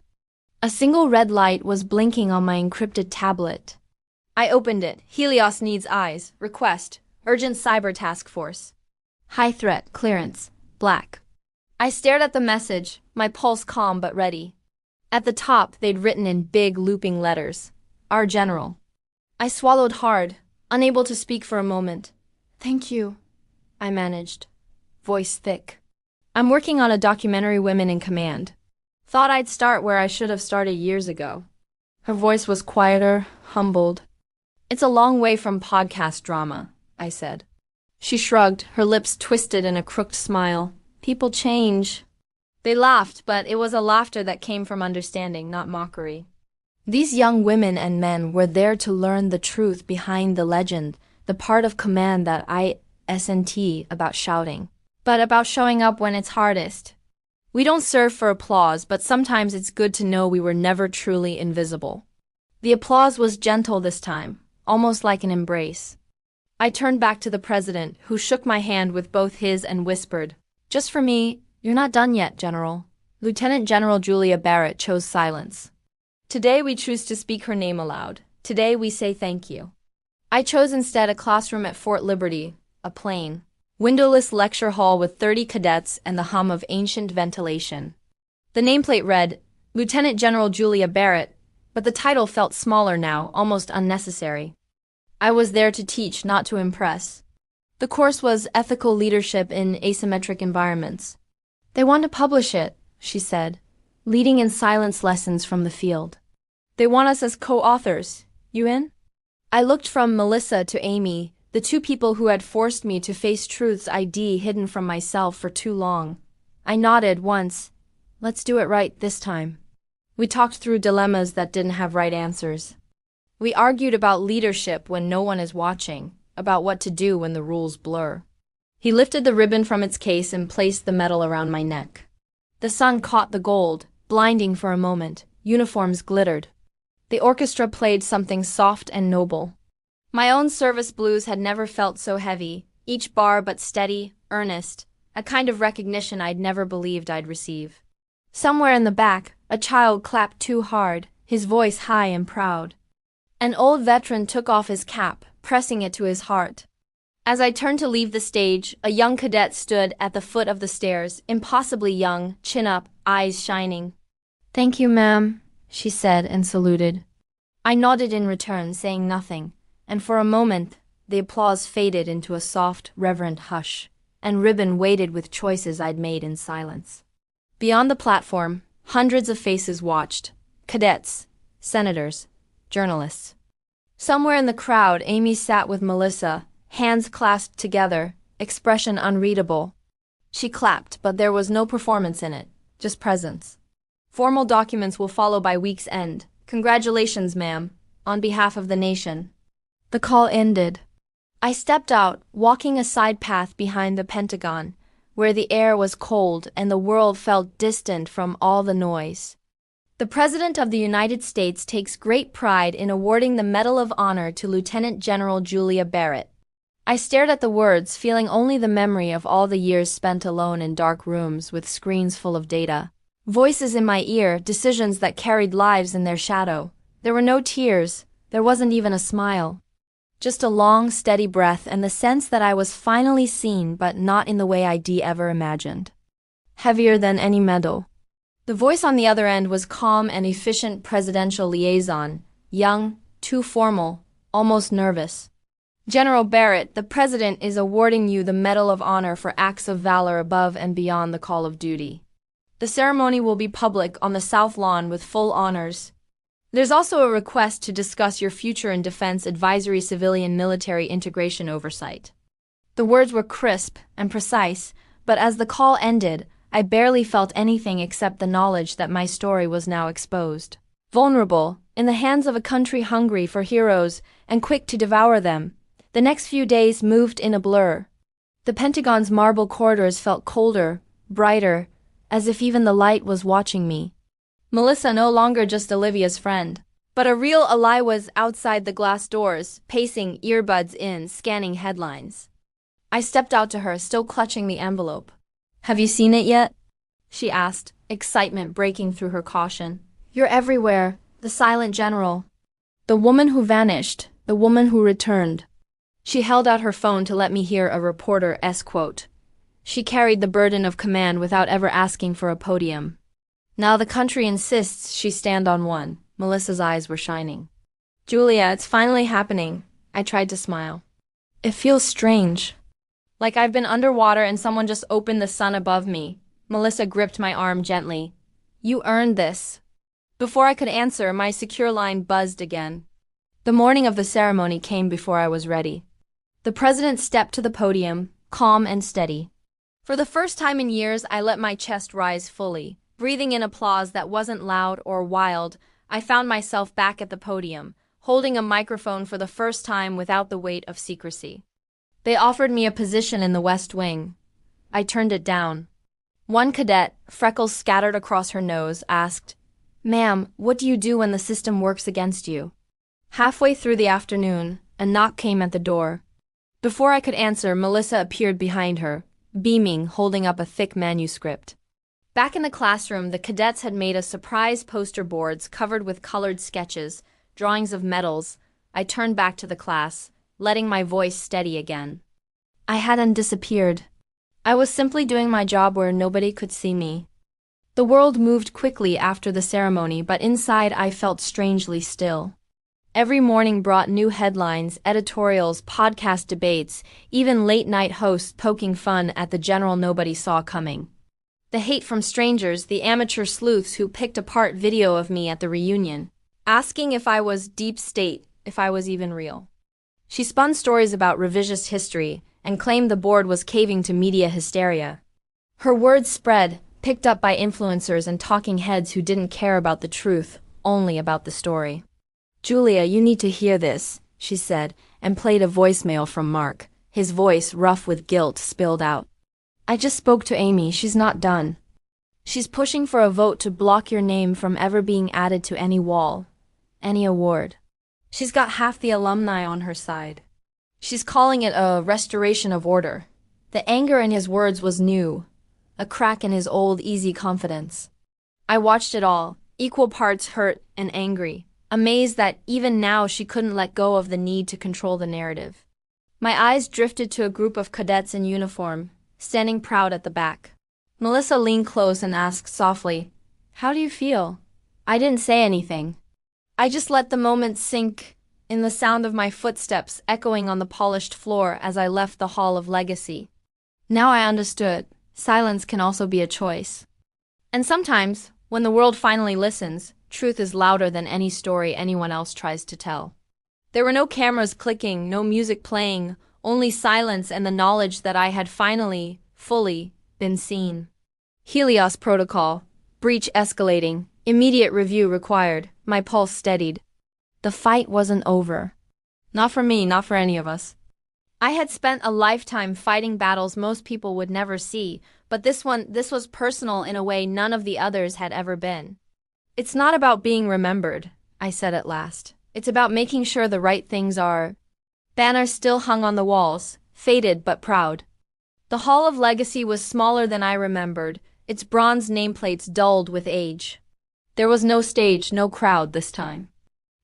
A single red light was blinking on my encrypted tablet. I opened it. Helios needs eyes. Request. Urgent Cyber Task Force. High threat. Clearance. Black. I stared at the message, my pulse calm but ready. At the top, they'd written in big, looping letters, "Our General." I swallowed hard, unable to speak for a moment. "Thank you," I managed, voice thick. "I'm working on a documentary, Women in Command. Thought I'd start where I should have started years ago." Her voice was quieter, humbled. "It's a long way from podcast drama," I said. She shrugged, her lips twisted in a crooked smile. "People change." They laughed, but it was a laughter that came from understanding, not mockery. These young women and men were there to learn the truth behind the legend, the part of command that I isn't about shouting, but about showing up when it's hardest. We don't serve for applause, but sometimes it's good to know we were never truly invisible. The applause was gentle this time, almost like an embrace. I turned back to the president, who shook my hand with both his and whispered, "Just for me, you're not done yet, General." Lieutenant General Julia Barrett chose silence. "Today we choose to speak her name aloud. Today we say thank you." I chose instead a classroom at Fort Liberty, a plain, windowless lecture hall with 30 cadets and the hum of ancient ventilation. The nameplate read, Lieutenant General Julia Barrett, but the title felt smaller now, almost unnecessary. I was there to teach, not to impress. The course was Ethical Leadership in Asymmetric Environments. "They want to publish it," she said, leading in silence lessons from the field. "They want us as co-authors. You in?" I looked from Melissa to Amy, the two people who had forced me to face truths I'd hidden from myself for too long. I nodded once. "Let's do it right this time." We talked through dilemmas that didn't have right answers. We argued about leadership when no one is watching, about what to do when the rules blur. He lifted the ribbon from its case and placed the medal around my neck. The sun caught the gold, blinding for a moment. Uniforms glittered. The orchestra played something soft and noble. My own service blues had never felt so heavy, each bar but steady, earnest, a kind of recognition I'd never believed I'd receive. Somewhere in the back, a child clapped too hard, his voice high and proud. An old veteran took off his cap, pressing it to his heart. As I turned to leave the stage, a young cadet stood at the foot of the stairs, impossibly young, chin up, eyes shining. "Thank you, ma'am," she said and saluted. I nodded in return, saying nothing, and for a moment, the applause faded into a soft, reverent hush, and ribbon waited with choices I'd made in silence. Beyond the platform, hundreds of faces watched. Cadets, senators, journalists. Somewhere in the crowd, Amy sat with Melissa, hands clasped together, expression unreadable. She clapped, but there was no performance in it, just presence. "Formal documents will follow by week's end. Congratulations, ma'am, on behalf of the nation." The call ended. I stepped out, walking a side path behind the Pentagon, where the air was cold and the world felt distant from all the noise. The President of the United States takes great pride in awarding the Medal of Honor to Lieutenant General Julia Barrett. I stared at the words, feeling only the memory of all the years spent alone in dark rooms with screens full of data. Voices in my ear, decisions that carried lives in their shadow. There were no tears. There wasn't even a smile. Just a long, steady breath and the sense that I was finally seen, but not in the way I'd ever imagined. Heavier than any medal. The voice on the other end was calm and efficient presidential liaison, young, too formal, almost nervous. "General Barrett, the President is awarding you the Medal of Honor for acts of valor above and beyond the call of duty. The ceremony will be public on the South Lawn with full honors. There's also a request to discuss your future in defense advisory civilian military integration oversight." The words were crisp and precise, but as the call ended, I barely felt anything except the knowledge that my story was now exposed. Vulnerable, in the hands of a country hungry for heroes and quick to devour them. The next few days moved in a blur. The Pentagon's marble corridors felt colder, brighter, as if even the light was watching me. Melissa no longer just Olivia's friend, but a real ally was outside the glass doors, pacing, earbuds in, scanning headlines. I stepped out to her, still clutching the envelope. "Have you seen it yet?" she asked, excitement breaking through her caution. You're everywhere, the silent general. The woman who vanished, the woman who returned. She held out her phone to let me hear a reporter's quote. She carried the burden of command without ever asking for a podium. Now the country insists she stand on one. Melissa's eyes were shining. Julia, it's finally happening. I tried to smile. It feels strange. Like I've been underwater and someone just opened the sun above me. Melissa gripped my arm gently. You earned this. Before I could answer, my secure line buzzed again. The morning of the ceremony came before I was ready. The president stepped to the podium, calm and steady. For the first time in years, I let my chest rise fully. Breathing in applause that wasn't loud or wild, I found myself back at the podium, holding a microphone for the first time without the weight of secrecy. They offered me a position in the West Wing. I turned it down. One cadet, freckles scattered across her nose, asked, Ma'am, what do you do when the system works against you? Halfway through the afternoon, a knock came at the door. Before I could answer, Melissa appeared behind her, beaming, holding up a thick manuscript. Back in the classroom, the cadets had made a surprise poster boards covered with colored sketches, drawings of medals. I turned back to the class, letting my voice steady again. I hadn't disappeared. I was simply doing my job where nobody could see me. The world moved quickly after the ceremony, but inside I felt strangely still. Every morning brought new headlines, editorials, podcast debates, even late-night hosts poking fun at the general nobody saw coming. The hate from strangers, the amateur sleuths who picked apart video of me at the reunion, asking if I was deep state, if I was even real. She spun stories about revisionist history and claimed the board was caving to media hysteria. Her words spread, picked up by influencers and talking heads who didn't care about the truth, only about the story. Julia, you need to hear this, she said, and played a voicemail from Mark. His voice, rough with guilt, spilled out. I just spoke to Amy, she's not done. She's pushing for a vote to block your name from ever being added to any wall, any award. She's got half the alumni on her side. She's calling it a restoration of order. The anger in his words was new, a crack in his old, easy confidence. I watched it all, equal parts hurt and angry, amazed that even now she couldn't let go of the need to control the narrative. My eyes drifted to a group of cadets in uniform, standing proud at the back. Melissa leaned close and asked softly, How do you feel? I didn't say anything. I just let the moment sink in the sound of my footsteps echoing on the polished floor as I left the Hall of Legacy. Now I understood. Silence can also be a choice. And sometimes, when the world finally listens, truth is louder than any story anyone else tries to tell. There were no cameras clicking, no music playing, only silence and the knowledge that I had finally, fully, been seen. Helios protocol. Breach escalating. Immediate review required. My pulse steadied. The fight wasn't over. Not for me, not for any of us. I had spent a lifetime fighting battles most people would never see, but this was personal in a way none of the others had ever been. It's not about being remembered, I said at last. It's about making sure the right things are. Banners still hung on the walls, faded but proud. The Hall of Legacy was smaller than I remembered, its bronze nameplates dulled with age. There was no stage, no crowd this time.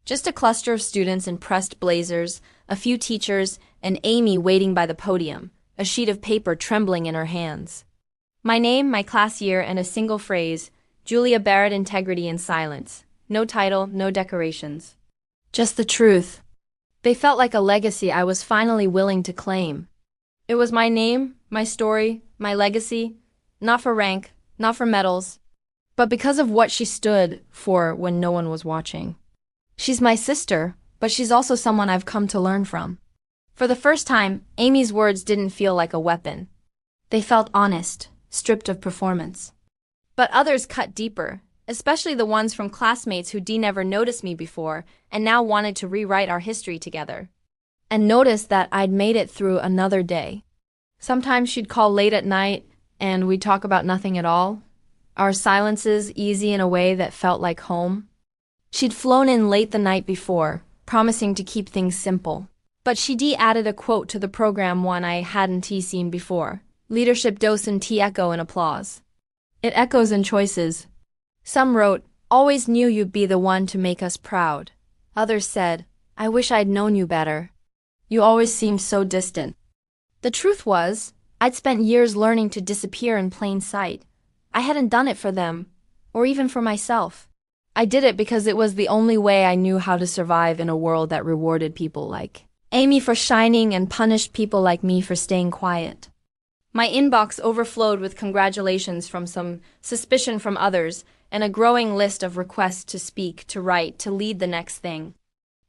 Just a cluster of students in pressed blazers, a few teachers, and Amy waiting by the podium, a sheet of paper trembling in her hands. My name, my class year, and a single phrase, Julia Barrett, integrity and silence. No title, no decorations. Just the truth. They felt like a legacy I was finally willing to claim. It was my name, my story, my legacy, not for rank, not for medals, but because of what she stood for when no one was watching. She's my sister, but she's also someone I've come to learn from. For the first time, Amy's words didn't feel like a weapon. They felt honest, stripped of performance. But others cut deeper, especially the ones from classmates who'd never noticed me before and now wanted to rewrite our history together. And noticed that I'd made it through another day. Sometimes she'd call late at night and we'd talk about nothing at all. Our silences easy in a way that felt like home. She'd flown in late the night before, promising to keep things simple. But she'd added a quote to the program one I hadn't seen before. Leadership docent echo in applause. It echoes in choices. Some wrote, "Always knew you'd be the one to make us proud." Others said, "I wish I'd known you better. You always seemed so distant." The truth was, I'd spent years learning to disappear in plain sight. I hadn't done it for them, or even for myself. I did it because it was the only way I knew how to survive in a world that rewarded people like Amy for shining and punished people like me for staying quiet. My inbox overflowed with congratulations from some, suspicion from others, and a growing list of requests to speak, to write, to lead the next thing.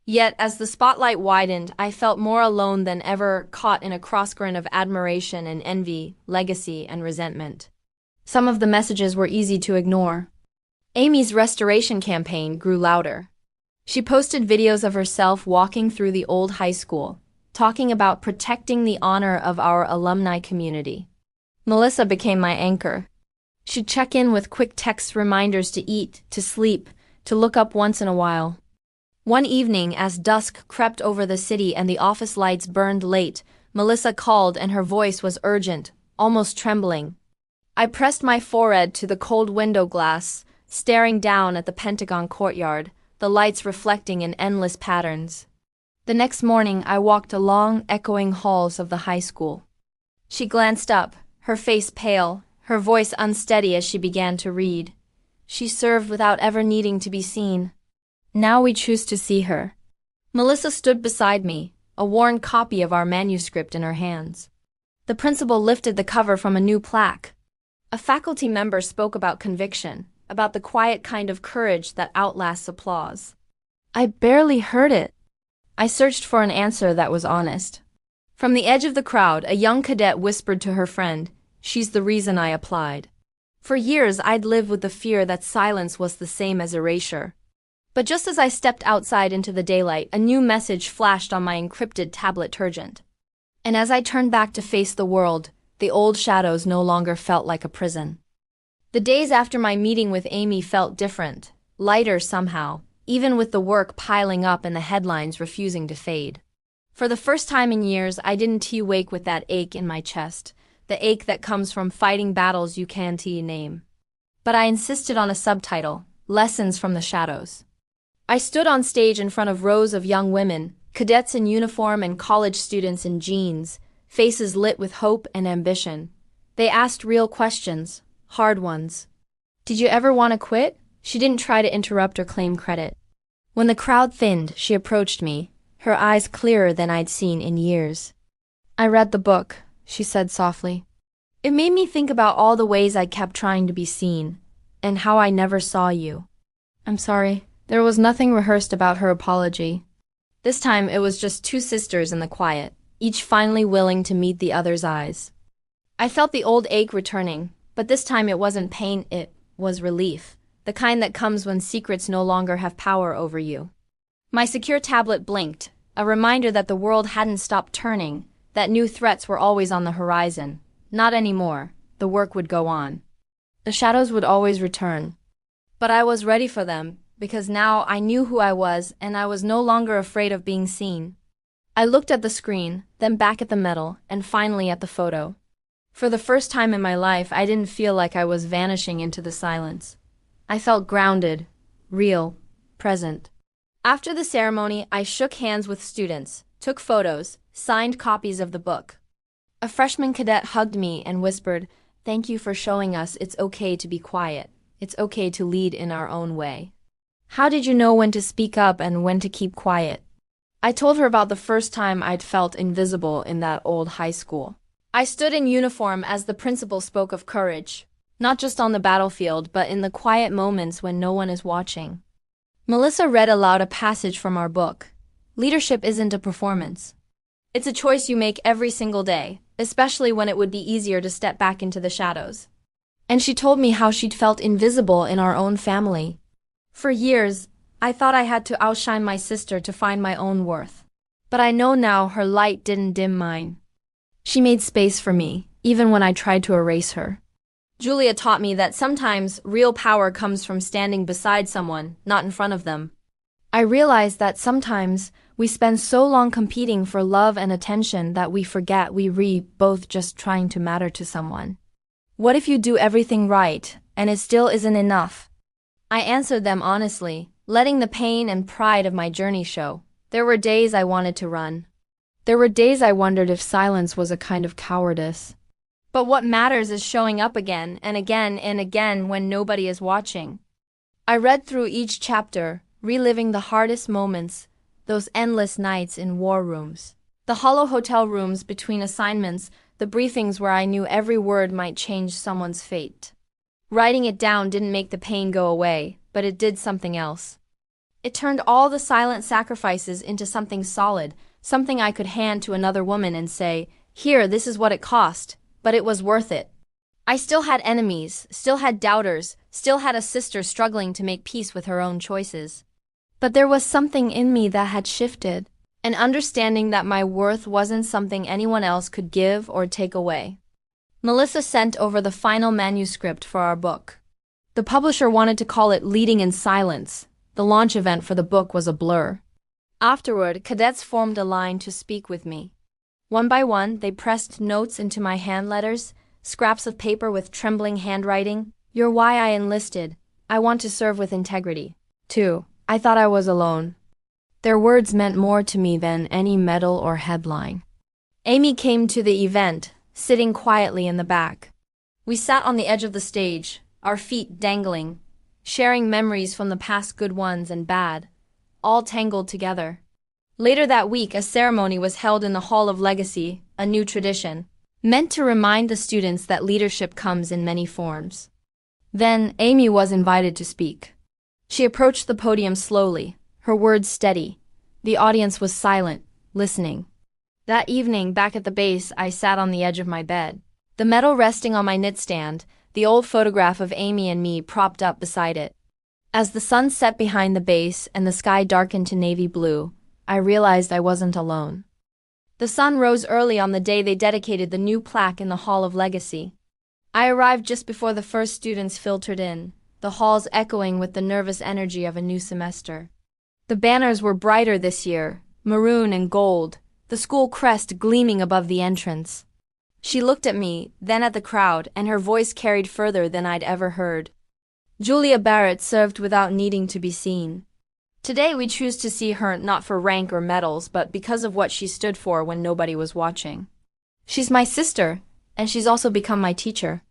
Yet, as the spotlight widened, I felt more alone than ever, caught in a crosscurrent of admiration and envy, legacy and resentment. Some of the messages were easy to ignore. Amy's restoration campaign grew louder. She posted videos of herself walking through the old high school, talking about protecting the honor of our alumni community. Melissa became my anchor. She'd check in with quick text reminders to eat, to sleep, to look up once in a while. One evening, as dusk crept over the city and the office lights burned late, Melissa called and her voice was urgent, almost trembling. I pressed my forehead to the cold window glass, staring down at the Pentagon courtyard, the lights reflecting in endless patterns. The next morning, I walked along echoing halls of the high school. She glanced up, her face pale, her voice unsteady as she began to read. She served without ever needing to be seen. Now we choose to see her. Melissa stood beside me, a worn copy of our manuscript in her hands. The principal lifted the cover from a new plaque. A faculty member spoke about conviction, about the quiet kind of courage that outlasts applause. I barely heard it. I searched for an answer that was honest. From the edge of the crowd, a young cadet whispered to her friend, "She's the reason I applied." For years, I'd lived with the fear that silence was the same as erasure. But just as I stepped outside into the daylight, a new message flashed on my encrypted tablet turgent. And as I turned back to face the world, the old shadows no longer felt like a prison. The days after my meeting with Amy felt different, lighter somehow, even with the work piling up and the headlines refusing to fade. For the first time in years, I didn't wake with that ache in my chest, the ache that comes from fighting battles you can't name. But I insisted on a subtitle, Lessons from the Shadows. I stood on stage in front of rows of young women, cadets in uniform and college students in jeans, faces lit with hope and ambition. They asked real questions, hard ones. "Did you ever want to quit?" She didn't try to interrupt or claim credit. When the crowd thinned, she approached me, her eyes clearer than I'd seen in years. "I read the book," she said softly. "It made me think about all the ways I kept trying to be seen, and how I never saw you." "I'm sorry." There was nothing rehearsed about her apology. This time it was just two sisters in the quiet, each finally willing to meet the other's eyes. I felt the old ache returning, but this time it wasn't pain, it was relief. The kind that comes when secrets no longer have power over you. My secure tablet blinked, a reminder that the world hadn't stopped turning, that new threats were always on the horizon. Not anymore. The work would go on. The shadows would always return. But I was ready for them, because now I knew who I was and I was no longer afraid of being seen. I looked at the screen, then back at the medal, and finally at the photo. For the first time in my life, I didn't feel like I was vanishing into the silence. I felt grounded, real, present. After the ceremony, I shook hands with students, took photos, signed copies of the book. A freshman cadet hugged me and whispered, "Thank you for showing us it's okay to be quiet. It's okay to lead in our own way." How did you know when to speak up and when to keep quiet? I told her about the first time I'd felt invisible in that old high school. I stood in uniform as the principal spoke of courage. Not just on the battlefield, but in the quiet moments when no one is watching. Melissa read aloud a passage from our book. Leadership isn't a performance. It's a choice you make every single day, especially when it would be easier to step back into the shadows. And she told me how she'd felt invisible in our own family. For years, I thought I had to outshine my sister to find my own worth. But I know now her light didn't dim mine. She made space for me, even when I tried to erase her. Julia taught me that sometimes real power comes from standing beside someone, not in front of them. I realized that sometimes we spend so long competing for love and attention that we forget we both just trying to matter to someone. What if you do everything right, and it still isn't enough. I answered them honestly, letting the pain and pride of my journey show. There were days I wanted to run. There were days I wondered if silence was a kind of cowardice. But what matters is showing up again and again and again when nobody is watching. I read through each chapter, reliving the hardest moments, those endless nights in war rooms, the hollow hotel rooms between assignments, the briefings where I knew every word might change someone's fate. Writing it down didn't make the pain go away, but it did something else. It turned all the silent sacrifices into something solid, something I could hand to another woman and say, "Here, this is what it cost," but it was worth it. I still had enemies, still had doubters, still had a sister struggling to make peace with her own choices. But there was something in me that had shifted, an understanding that my worth wasn't something anyone else could give or take away. Melissa sent over the final manuscript for our book. The publisher wanted to call it Leading in Silence. The launch event for the book was a blur. Afterward, cadets formed a line to speak with me. One by one, they pressed notes into my hand letters, scraps of paper with trembling handwriting. "You're why I enlisted. I want to serve with integrity." 2. I thought I was alone. Their words meant more to me than any medal or headline. Amy came to the event, sitting quietly in the back. We sat on the edge of the stage, our feet dangling, sharing memories from the past, good ones and bad, all tangled together. Later that week, a ceremony was held in the Hall of Legacy, a new tradition, meant to remind the students that leadership comes in many forms. Then, Amy was invited to speak. She approached the podium slowly, her words steady. The audience was silent, listening. That evening, back at the base, I sat on the edge of my bed, the medal resting on my nightstand, the old photograph of Amy and me propped up beside it. As the sun set behind the base and the sky darkened to navy blue, I realized I wasn't alone. The sun rose early on the day they dedicated the new plaque in the Hall of Legacy. I arrived just before the first students filtered in, the halls echoing with the nervous energy of a new semester. The banners were brighter this year, maroon and gold, the school crest gleaming above the entrance. She looked at me, then at the crowd, and her voice carried further than I'd ever heard. Julia Barrett served without needing to be seen. Today we choose to see her not for rank or medals, but because of what she stood for when nobody was watching. She's my sister, and she's also become my teacher.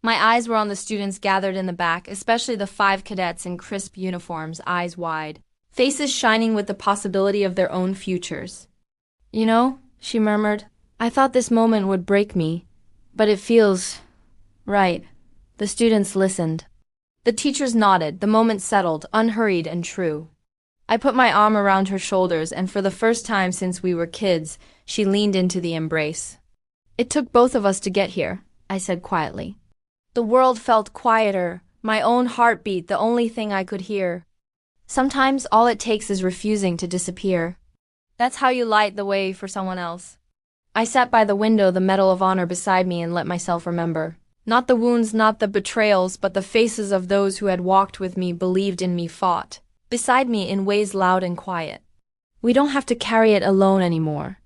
My eyes were on the students gathered in the back, especially the 5 cadets in crisp uniforms, eyes wide, faces shining with the possibility of their own futures. "You know," she murmured, "I thought this moment would break me, but it feels right." The students listened. The teachers nodded, the moment settled, unhurried and true. I put my arm around her shoulders, and for the first time since we were kids, she leaned into the embrace. "It took both of us to get here," I said quietly. The world felt quieter, my own heartbeat the only thing I could hear. Sometimes all it takes is refusing to disappear. That's how you light the way for someone else. I sat by the window, the Medal of Honor beside me, and let myself remember. Not the wounds, not the betrayals, but the faces of those who had walked with me, believed in me, fought beside me in ways loud and quiet. We don't have to carry it alone anymore.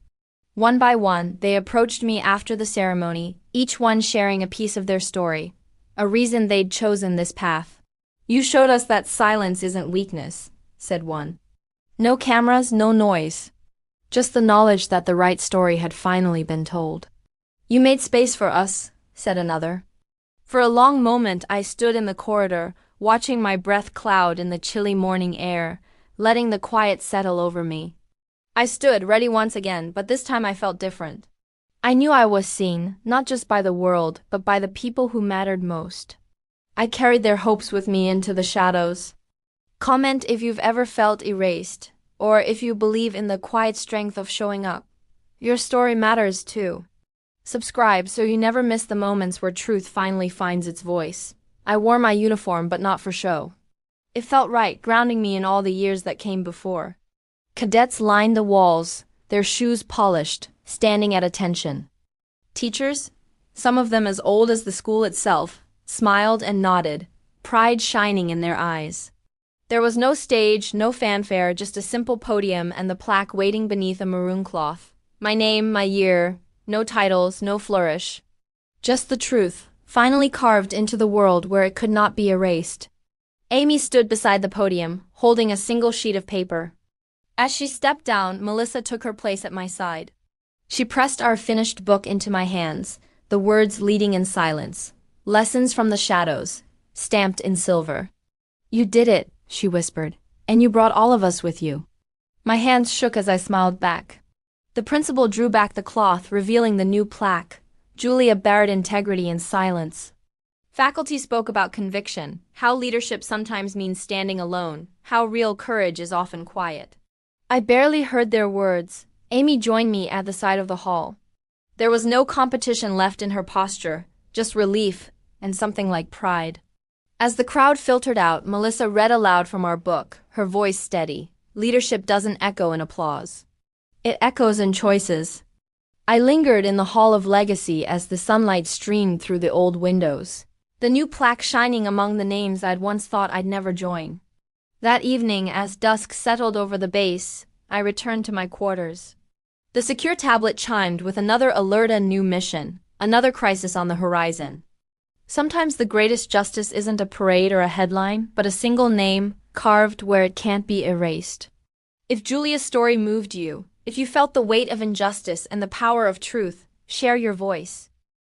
One by one, they approached me after the ceremony, each one sharing a piece of their story, a reason they'd chosen this path. "You showed us that silence isn't weakness," said one. "No cameras, no noise. Just the knowledge that the right story had finally been told." "You made space for us," said another. For a long moment I stood in the corridor, watching my breath cloud in the chilly morning air, letting the quiet settle over me. I stood ready once again, but this time I felt different. I knew I was seen, not just by the world, but by the people who mattered most. I carried their hopes with me into the shadows. Comment if you've ever felt erased, or if you believe in the quiet strength of showing up. Your story matters too. Subscribe so you never miss the moments where truth finally finds its voice. I wore my uniform, but not for show. It felt right, grounding me in all the years that came before. Cadets lined the walls, their shoes polished, standing at attention. Teachers, some of them as old as the school itself, smiled and nodded, pride shining in their eyes. There was no stage, no fanfare, just a simple podium and the plaque waiting beneath a maroon cloth. My name, my year, no titles, no flourish. Just the truth, finally carved into the world where it could not be erased. Amy stood beside the podium, holding a single sheet of paper. As she stepped down, Melissa took her place at my side. She pressed our finished book into my hands, the words leading in silence. Lessons from the Shadows, stamped in silver. "You did it," she whispered, "and you brought all of us with you." My hands shook as I smiled back. The principal drew back the cloth, revealing the new plaque. Julia bared integrity in silence. Faculty spoke about conviction, how leadership sometimes means standing alone, how real courage is often quiet. I barely heard their words. Amy joined me at the side of the hall. There was no competition left in her posture, just relief and something like pride. As the crowd filtered out, Melissa read aloud from our book, her voice steady. Leadership doesn't echo in applause. It echoes in choices. I lingered in the Hall of Legacy as the sunlight streamed through the old windows, the new plaque shining among the names I'd once thought I'd never join. That evening, as dusk settled over the base, I returned to my quarters. The secure tablet chimed with another alert, a new mission, another crisis on the horizon. Sometimes the greatest justice isn't a parade or a headline, but a single name, carved where it can't be erased. If Julia's story moved you, if you felt the weight of injustice and the power of truth, share your voice.